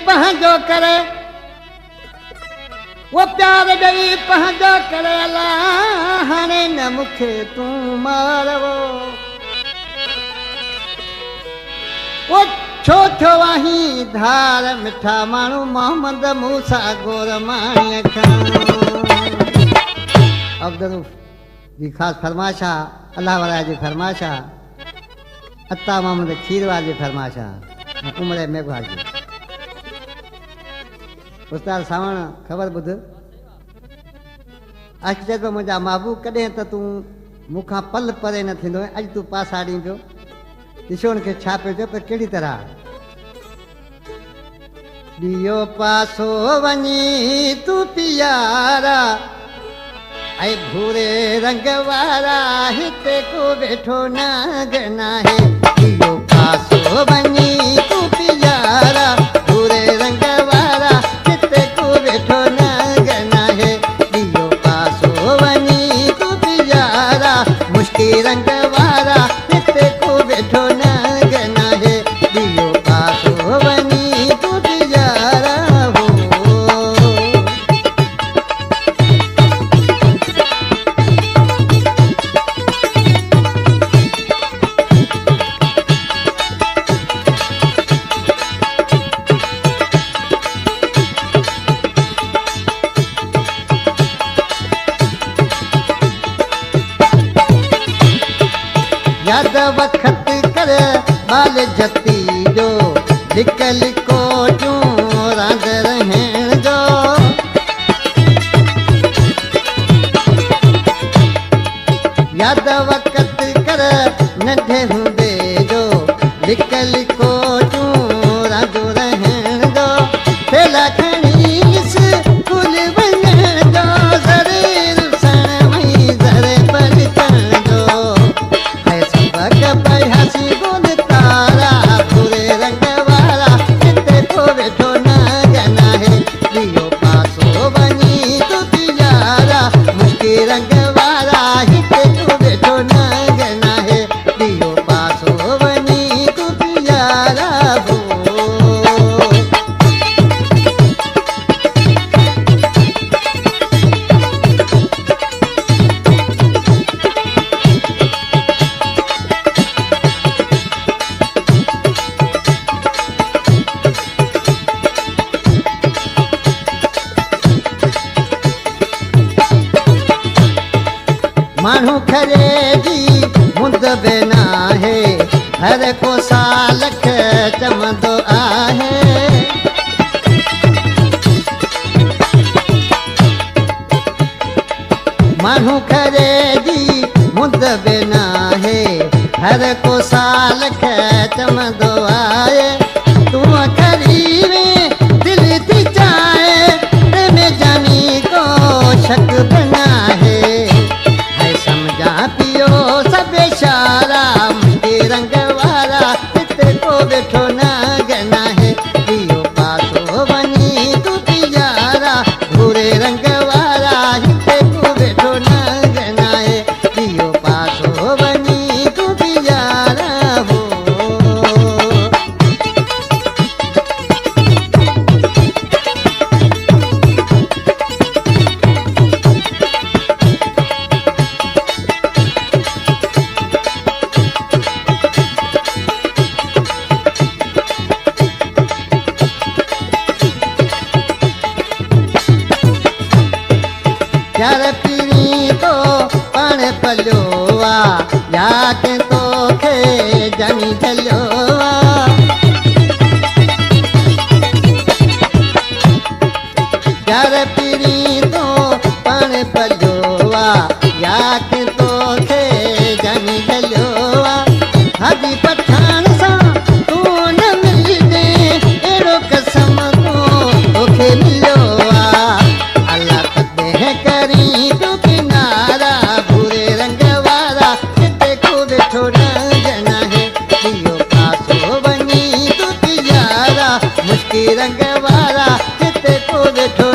पंहिंजो करे वो प्यार ॾेई पंहिंजो करे अलाह हाणे न मूंखे तूं मारवो वो छो थियो आहीं धार मिठा माण्हू मोहम्मद मूसा गोर माणी अब्दुल जी ख़ासि फरमाइश आहे अलाह वारा जी फरमाइश आहे अता मोहम्मद खीरवार जी फरमाइश आहे उमिरि मेघवार जी उस्ताद सावण ख़बर ॿुध अच चए थो मुंहिंजा महबूब कॾहिं त तूं मूंखां पल परे न थींदो अॼु तूं पासा ॾींदो ॾिसो हुनखे छा पियो चए पर कहिड़ी तरह ॾियो पासो वञी तूं पियारा ऐं भूरे रंग वारा हिते को वेठो नाग नाहे ॾियो पासो वञी तूं पियारा भूरे रंग वारा हिते को वेठो नाग नाहे ॾियो पासो वञी तूं पियारा मुश्की रंग वारा हिते को वेठो नाग नाहे ॾियो पासो वञी तूं पियारा हो याद वक़्त कर बाल जती जो लिक लिको जूं रांद रहण जो याद वक़्त कर नंढे हूंदे जो लिक लिको जूं रांद रहण जो थेला खणी स्कूल वञण जो ज़रे रुसण वई ज़रे पलटण जो हसी गुन तारा भूरे रंग वारा हिते को वेठो नाग नाहे ॾियो पासो वञी तूं पियारा मुश्की रंग वारा हिते को वेठो नाग नाहे ॾियो पासो वञी तूं पियारा हो माण्हू खरे जी मुंद बि न आहे हर को साल चमंदो आहे माण्हू खरे जी मुंद बि न आहे हर को साल चमंदो आहे तूं खरी में दिलि थी चाहे में जानी को शक बि न आहे पियो सब इशारा मुश्की रंग वारा हिते को वेठो नाग नाहे ॾियो पासो वञी तूं पियारा भूरे रंग वारा हिते को वेठो नाग नाहे ॾियो पासो वञी तूं पियारा हो यार पीरी तो पाण पलियो आहे या के तोखे ॼमी झलियो यार पीरी तो पाण पलियो आहे या के तोखे ॼमी झलियो हाजी पठान सां तूं न मिलजे अहिड़ो कसम तोखे मिलियो करी तूं किनारा भूरे रंग वारा हिते को वेठो नाग नाहे ॾियो पासो वञी तूं पियारा मुश्की रंग वारा हिते को वेठो